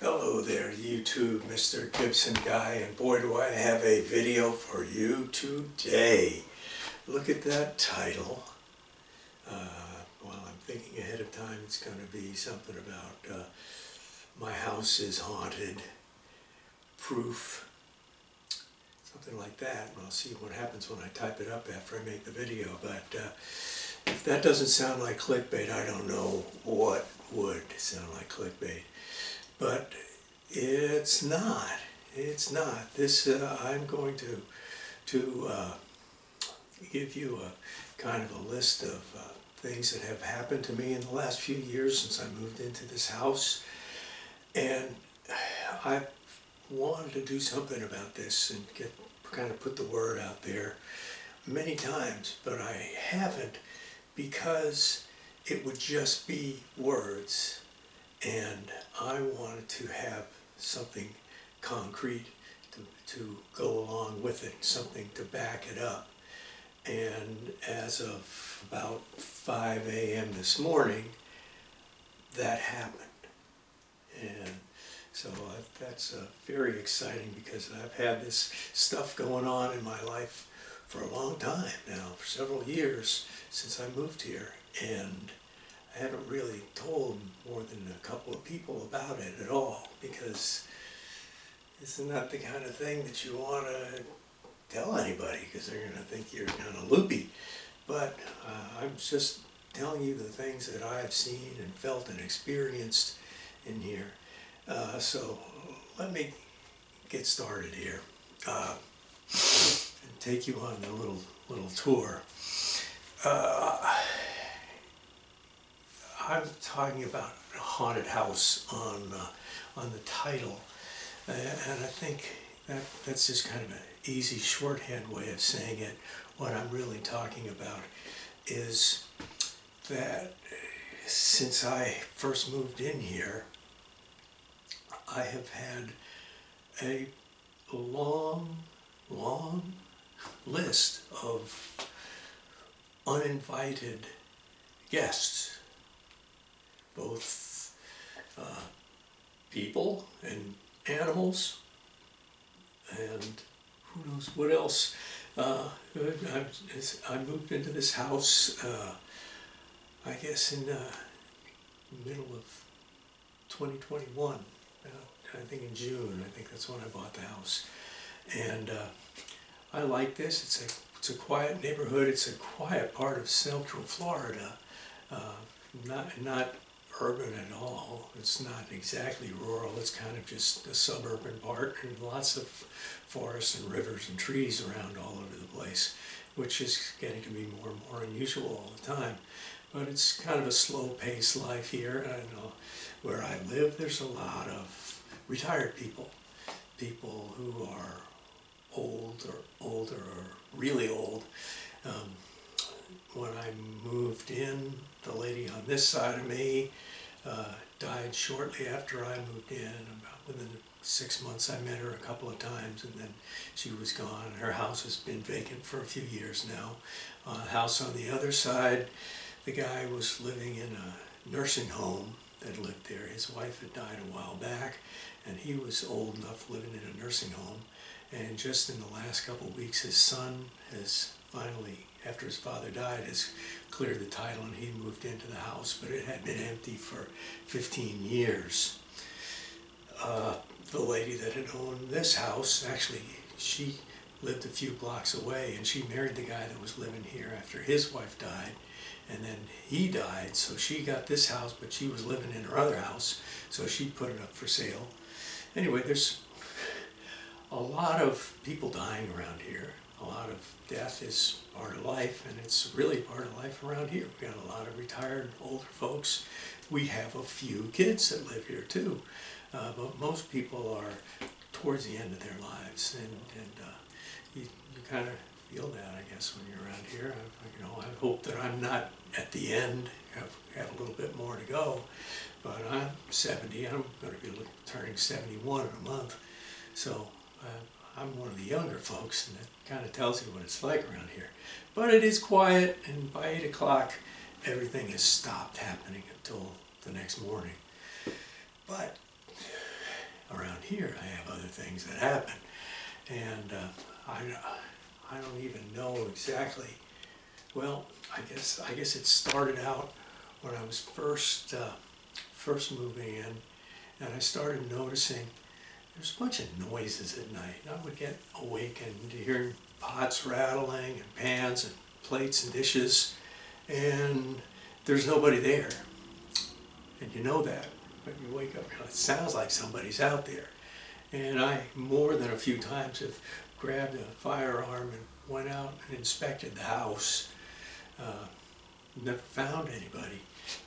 Hello there, YouTube, Mr. Gibson Guy, and boy do I have a video for you today. Look at that title. Well, I'm thinking ahead of time it's going to be something about my house is haunted, proof, something like that. And I'll see what happens when I type it up after I make the video. But if that doesn't sound like clickbait, I don't know what would sound like clickbait. But it's not. It's not. This I'm going to give you a kind of a list of things that have happened to me in the last few years since I moved into this house, and I wanted to do something about this and kind of put the word out there many times, but I haven't because it would just be words. And I wanted to have something concrete to go along with it, something to back it up. And as of about 5 a.m. this morning, that happened. And so that's very exciting because I've had this stuff going on in my life for a long time now, for several years since I moved here. And I haven't really told more than a couple of people about it at all, because it's not the kind of thing that you want to tell anybody, because they're going to think you're kind of loopy. But I'm just telling you the things that I've seen and felt and experienced in here. So let me get started here and take you on a little tour. I'm talking about a haunted house on the title, and I think that's just kind of an easy shorthand way of saying it. What I'm really talking about is that since I first moved in here, I have had a long list of uninvited guests. Both people and animals, and who knows what else. I moved into this house, I guess in the middle of 2021, I think in June. I think that's when I bought the house. And I like this. It's a quiet neighborhood. It's a quiet part of Central Florida. Not urban at all. It's not exactly rural. It's kind of just a suburban part, and lots of forests and rivers and trees around all over the place, which is getting to be more and more unusual all the time. But it's kind of a slow-paced life here. And where I live, there's a lot of retired people who are old or older or really old. When I moved in, the lady on this side of me died shortly after I moved in. About within 6 months, I met her a couple of times, and then she was gone. Her house has been vacant for a few years now. House on the other side, the guy was living in a nursing home that lived there. His wife had died a while back, and he was old enough living in a nursing home. And just in the last couple of weeks, his son has finally, after his father died, has cleared the title, and he moved into the house, but it had been empty for 15 years. The lady that had owned this house, actually, she lived a few blocks away, and she married the guy that was living here after his wife died, and then he died, so she got this house, but she was living in her other house, so she put it up for sale. Anyway, there's a lot of people dying around here. A lot of death is part of life, and it's really part of life around here. We got a lot of retired older folks. We have a few kids that live here too, but most people are towards the end of their lives, and you kind of feel that, I guess, when you're around here. I hope that I'm not at the end. Have a little bit more to go, but I'm 70. I'm going to be turning 71 in a month, so I'm one of the younger folks, and that kind of tells you what it's like around here. But it is quiet, and by 8 o'clock, everything has stopped happening until the next morning. But here I have other things that happen. And I don't even know exactly. Well, I guess it started out when I was first moving in, and I started noticing there's a bunch of noises at night. And I would get awakened to hearing pots rattling and pans and plates and dishes, and there's nobody there. And you know that, but you wake up, it sounds like somebody's out there. And I, more than a few times, have grabbed a firearm and went out and inspected the house. Never found anybody,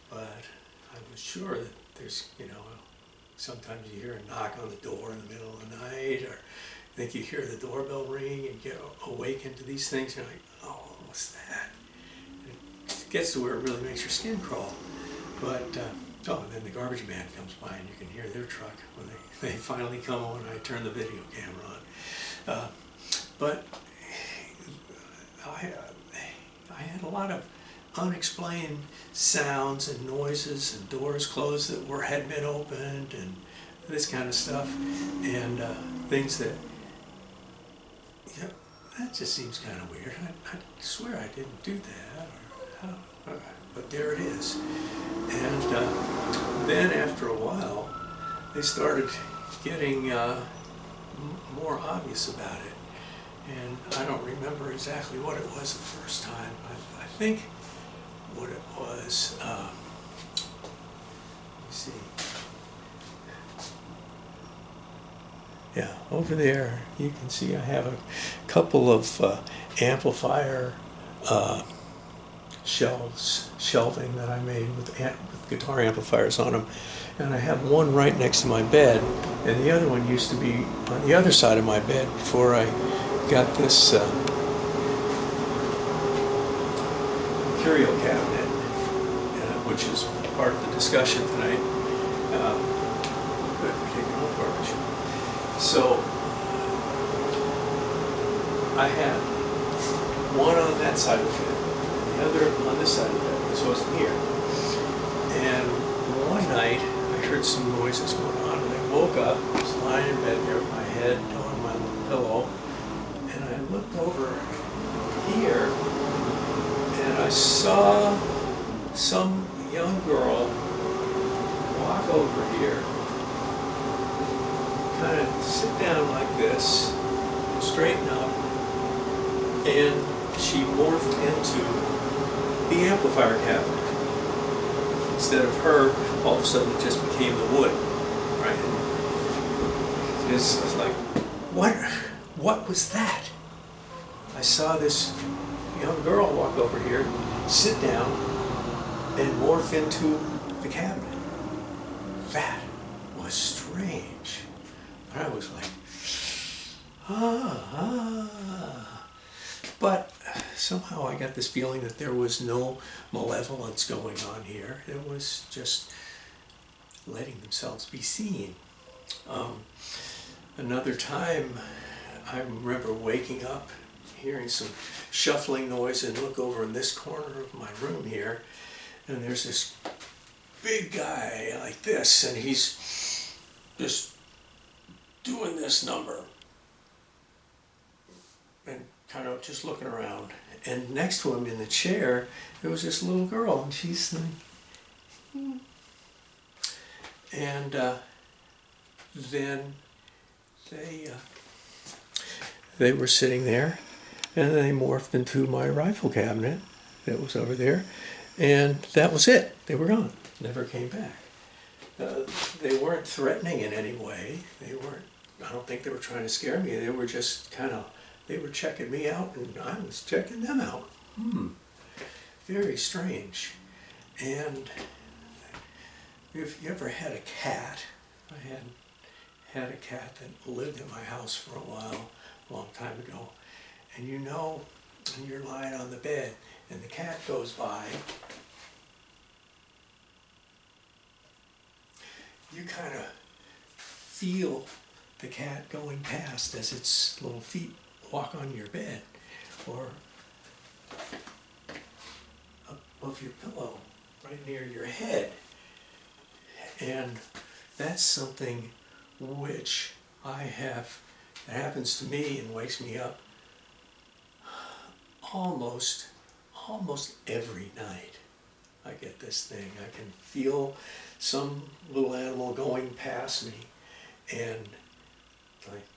but I was sure that there's, sometimes you hear a knock on the door in the middle of the night, or you think you hear the doorbell ring and get awakened to these things. You're like, oh, what's that? And it gets to where it really makes your skin crawl. But, and then the garbage man comes by and you can hear their truck when they finally come on and I turn the video camera on. But I had a lot of unexplained sounds and noises and doors closed that had been opened and this kind of stuff, and things that, that just seems kind of weird. I swear I didn't do that, but there it is. And then after a while, they started getting more obvious about it. And I don't remember exactly what it was the first time. I think what it was, let me see. Yeah, over there you can see I have a couple of amplifier shelving that I made with guitar amplifiers on them. And I have one right next to my bed, and the other one used to be on the other side of my bed before I got this curio cabinet, which is part of the discussion tonight. But we're taking all garbage. So I had one on that side of the bed, and the other on this side of the bed. This wasn't here. And one night I heard some noises going on, and I woke up. I was lying in bed there with my head on my little pillow, and I looked over here, and I saw some young girl walk over here, kind of sit down like this, straighten up, and she morphed into the amplifier cabinet. Instead of her, all of a sudden it just became the wood, right? It's like, what was that? I saw this young girl walk over here, sit down, and morph into the cabinet. That was strange. And I was like, But somehow I got this feeling that there was no malevolence going on here. It was just letting themselves be seen. Another time, I remember waking up, hearing some shuffling noise, and look over in this corner of my room here, and there's this big guy like this, and he's just doing this number and kind of just looking around. And next to him in the chair, there was this little girl, and she's like, and then they were sitting there, and they morphed into my rifle cabinet that was over there, and that was it. They were gone. Never came back. They weren't threatening in any way. They weren't. I don't think they were trying to scare me. They were just they were checking me out, and I was checking them out. Very strange. And if you ever had a cat, I had a cat that lived in my house for a while, a long time ago, and when you're lying on the bed and the cat goes by, you kind of feel the cat going past as its little feet walk on your bed or above your pillow, right near your head. And that's something which that happens to me and wakes me up almost every night. I get this thing. I can feel some little animal going past me, and like,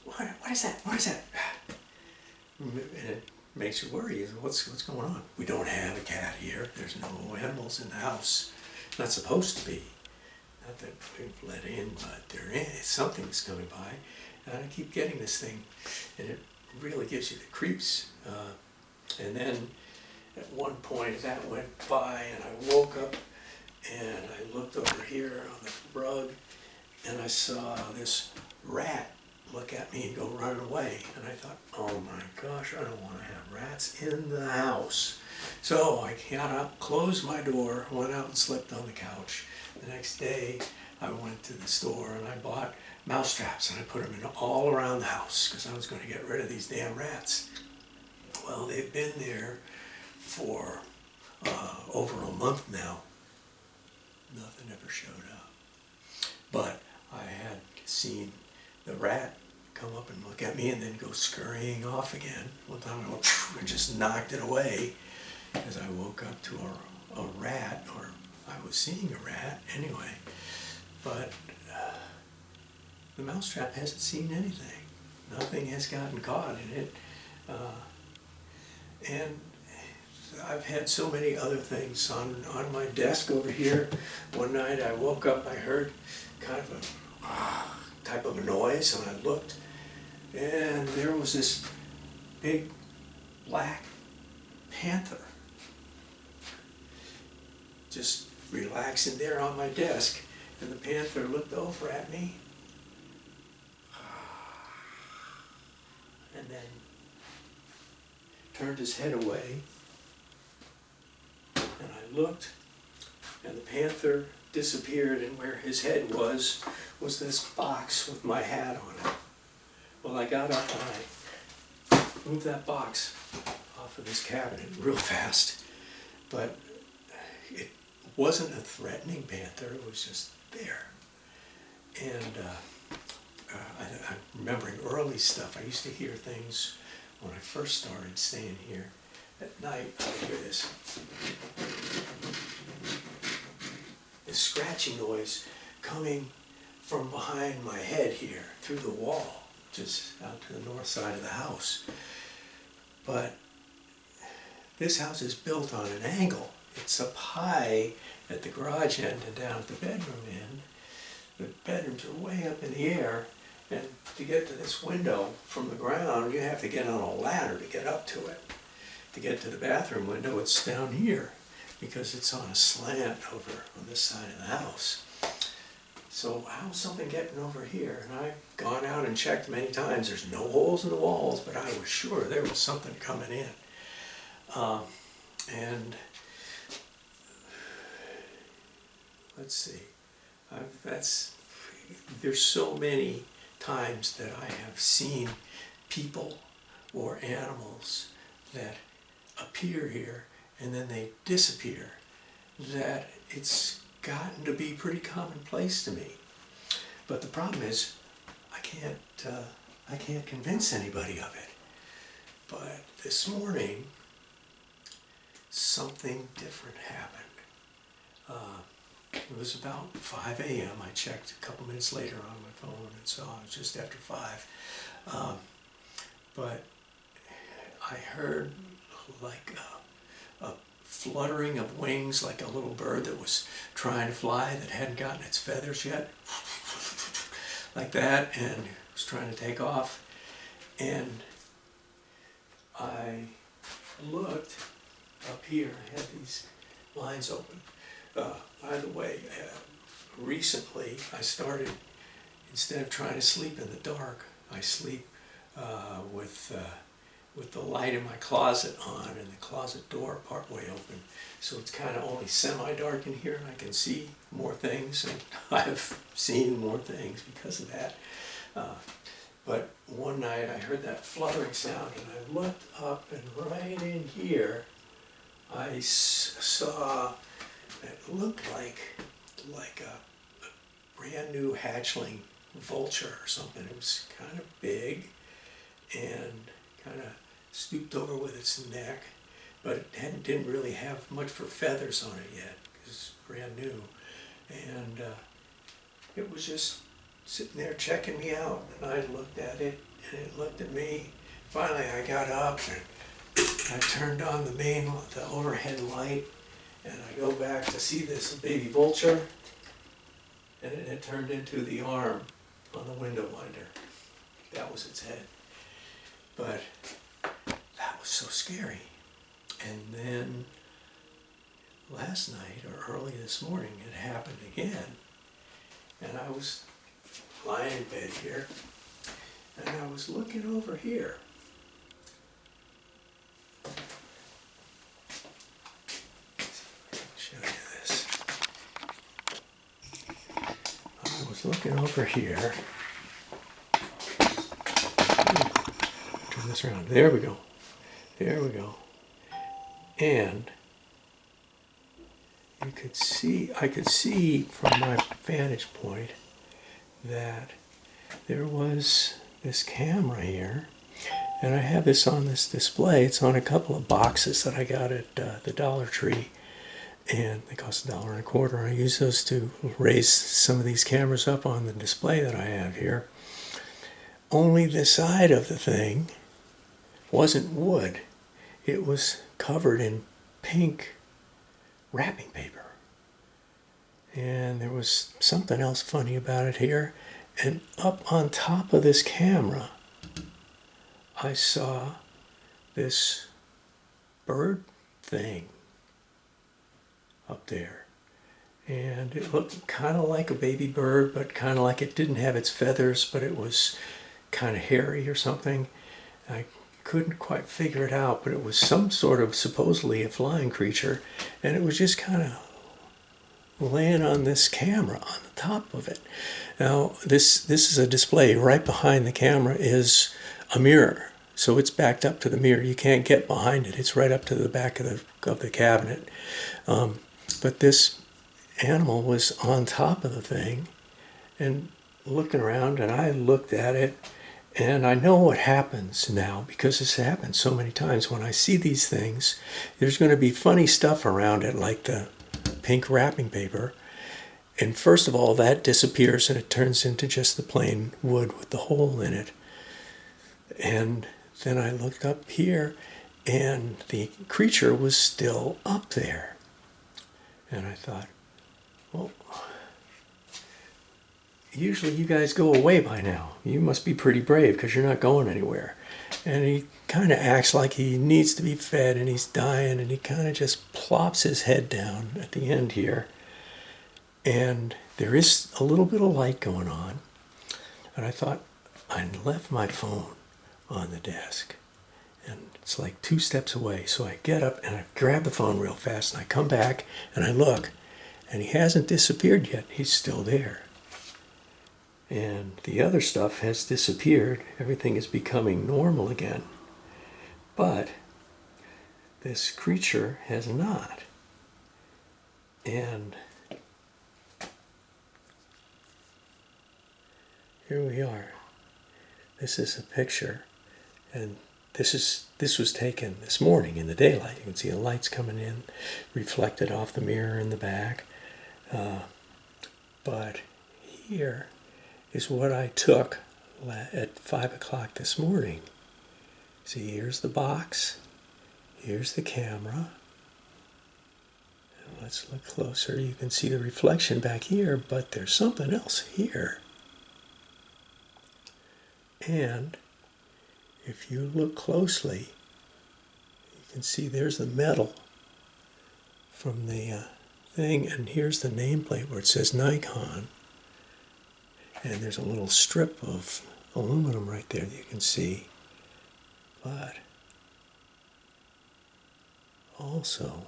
what is that? What is that? And it makes you worry. What's going on? We don't have a cat here. There's no animals in the house. Not supposed to be. Not that we've let in, but there is. Something's coming by. And I keep getting this thing, and it really gives you the creeps. And then at one point that went by, and I woke up, and I looked over here on the rug, and I saw this rat look at me and go running away. And I thought, oh my gosh, I don't want to have rats in the house. So I got up, closed my door, went out and slept on the couch. The next day I went to the store and I bought mouse traps, and I put them in all around the house because I was going to get rid of these damn rats. Well, they've been there for over a month now. Nothing ever showed up. But I had seen the rat come up and look at me and then go scurrying off again. One time I went and just knocked it away because I woke up to a rat, or I was seeing a rat anyway. But the mousetrap hasn't seen anything. Nothing has gotten caught in it. And I've had so many other things on my desk over here. One night I woke up, I heard kind of a type of a noise, and I looked, and there was this big black panther just relaxing there on my desk. And the panther looked over at me, and then turned his head away, and I looked, and the panther disappeared, and where his head was this box with my hat on it. Well, I got up and I moved that box off of this cabinet real fast, but it wasn't a threatening panther, it was just there. And I'm remembering early stuff. I used to hear things when I first started staying here. At night, I would hear this scratching noise coming from behind my head here, through the wall, just out to the north side of the house. But this house is built on an angle. It's up high at the garage end and down at the bedroom end. The bedrooms are way up in the air, and to get to this window from the ground, you have to get on a ladder to get up to it. To get to the bathroom window, it's down here because it's on a slant over on this side of the house. So how's something getting over here? And I've gone out and checked many times. There's no holes in the walls, but I was sure there was something coming in. And let's see. There's so many times that I have seen people or animals that appear here and then they disappear, that it's gotten to be pretty commonplace to me. But the problem is I can't convince anybody of it. But this morning something different happened. It was about 5 a.m. I checked a couple minutes later on my phone and saw it was just after 5. But I heard like a fluttering of wings, like a little bird that was trying to fly that hadn't gotten its feathers yet, like that, and was trying to take off. And I looked up here, I had these blinds open. By the way, recently I started, instead of trying to sleep in the dark, I sleep with the light in my closet on and the closet door partway open. So it's kind of only semi-dark in here, and I can see more things, and I've seen more things because of that. But one night I heard that fluttering sound, and I looked up, and right in here I saw it looked like a brand new hatchling vulture or something. It was kind of big and kind of stooped over with its neck, but it didn't really have much for feathers on it yet, because it's brand new. And it was just sitting there checking me out, and I looked at it, and it looked at me. Finally, I got up, and I turned on the overhead light, and I go back to see this baby vulture, and it had turned into the arm on the window winder. That was its head. But that was so scary. And then last night, or early this morning, it happened again. And I was lying in bed here, and I was looking over here. Show you this. I was looking over here. Turn this around. There we go. There we go. And I could see from my vantage point that there was this camera here, and I have this on this display. It's on a couple of boxes that I got at the Dollar Tree, and they cost $1.25. I use those to raise some of these cameras up on the display that I have here. Only the side of the thing wasn't wood. It was covered in pink wrapping paper. And there was something else funny about it here. And up on top of this camera, I saw this bird thing up there. And it looked kind of like a baby bird, but kind of like it didn't have its feathers, but it was kind of hairy or something. I couldn't quite figure it out, but it was some sort of supposedly a flying creature, and it was just kind of laying on this camera on the top of it. Now this is a display. Right behind the camera is a mirror, so it's backed up to the mirror. You can't get behind it. It's right up to the back of the cabinet. But this animal was on top of the thing and looking around, and I looked at it. And I know what happens now, because this happens so many times. When I see these things, there's going to be funny stuff around it, like the pink wrapping paper. And first of all, that disappears and it turns into just the plain wood with the hole in it. And then I looked up here, and the creature was still up there. And I thought, well, usually you guys go away by now. You must be pretty brave, because you're not going anywhere. And he kind of acts like he needs to be fed, and he's dying, and he kind of just plops his head down at the end here. And there is a little bit of light going on. And I thought, I left my phone on the desk, and it's like 2 steps away. So I get up and I grab the phone real fast, and I come back and I look, and he hasn't disappeared yet. He's still there. And the other stuff has disappeared. Everything is becoming normal again. But this creature has not. And here we are. This is a picture, and this was taken this morning in the daylight. You can see the lights coming in, reflected off the mirror in the back. But here is what I took at 5 o'clock this morning. See, here's the box, here's the camera. Let's look closer. You can see the reflection back here, but there's something else here. And if you look closely, you can see there's the metal from the thing, and here's the nameplate where it says Nikon. And there's a little strip of aluminum right there that you can see. But also,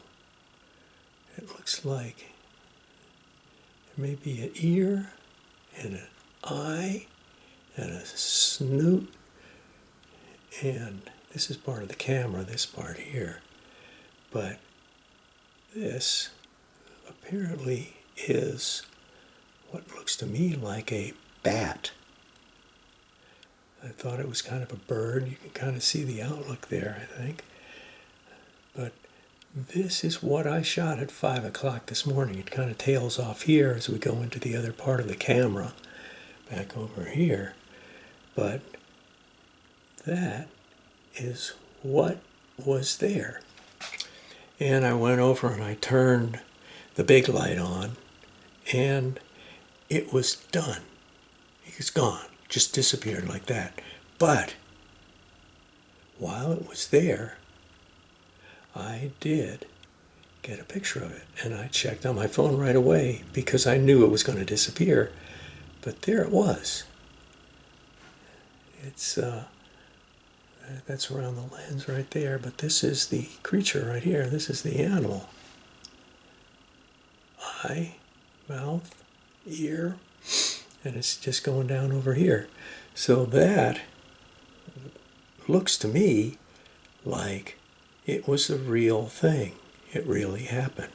it looks like there may be an ear and an eye and a snoot. And this is part of the camera, this part here. But this apparently is what looks to me like a bat. I thought it was kind of a bird. You can kind of see the outlook there, I think. But this is what I shot at 5 o'clock this morning. It kind of tails off here as we go into the other part of the camera, back over here. But that is what was there. And I went over and I turned the big light on, and it was done. It was gone. Just disappeared like that. But while it was there, I did get a picture of it, and I checked on my phone right away because I knew it was going to disappear. But there it was. It's that's around the lens right there, but this is the creature right here. This is the animal. Eye, mouth, ear, and it's just going down over here. So that looks to me like it was the real thing. It really happened.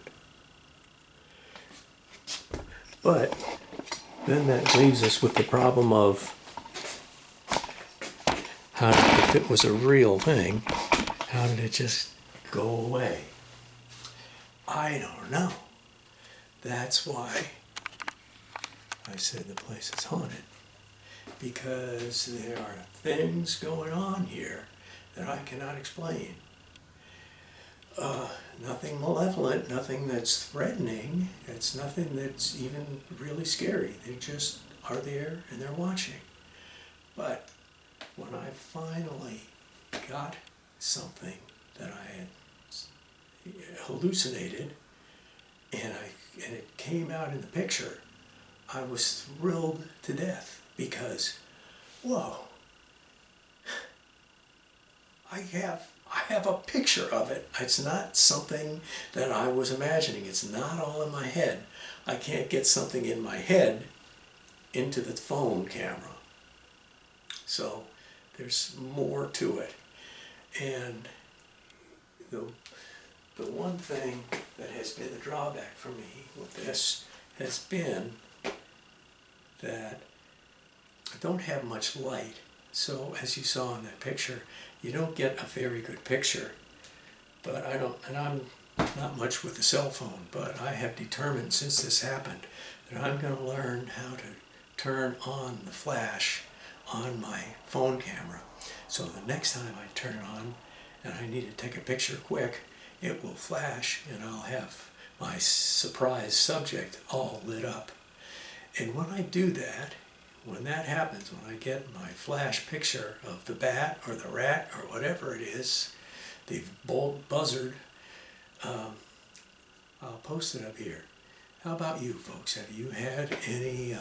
But then that leaves us with the problem of if it was a real thing, how did it just go away? I don't know. That's why I said the place is haunted. Because there are things going on here that I cannot explain. Nothing malevolent, nothing that's threatening. It's nothing that's even really scary. They just are there and they're watching. But when I finally got something that I had hallucinated and it came out in the picture, I was thrilled to death because, whoa, I have a picture of it. It's not something that I was imagining. It's not all in my head. I can't get something in my head into the phone camera. So there's more to it. And the one thing that has been the drawback for me with this has been that I don't have much light. So as you saw in that picture, you don't get a very good picture. But I'm not much with the cell phone, but I have determined since this happened that I'm going to learn how to turn on the flash on my phone camera. So the next time I turn it on and I need to take a picture quick, it will flash and I'll have my surprise subject all lit up. And when I do that, when that happens, when I get my flash picture of the bat or the rat or whatever it is, the bold buzzard, I'll post it up here. How about you folks? Have you had any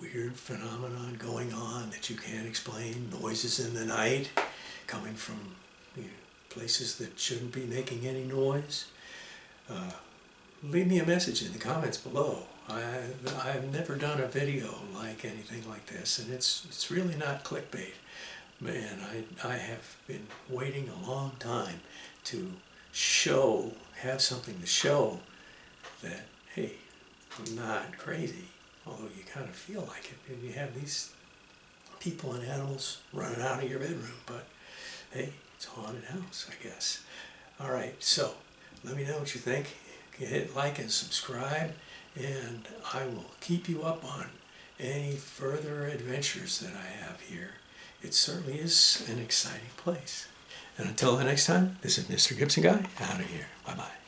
weird phenomenon going on that you can't explain? Noises in the night coming from places that shouldn't be making any noise? Leave me a message in the comments below. I've never done a video like anything like this, and it's really not clickbait. Man, I have been waiting a long time to have something to show that, hey, I'm not crazy, although you kind of feel like it. And you have these people and animals running out of your bedroom, but hey, it's a haunted house, I guess. All right, so let me know what you think. Hit like and subscribe, and I will keep you up on any further adventures that I have here. It certainly is an exciting place. And until the next time, this is Mr. Gibson Guy, out of here. Bye-bye.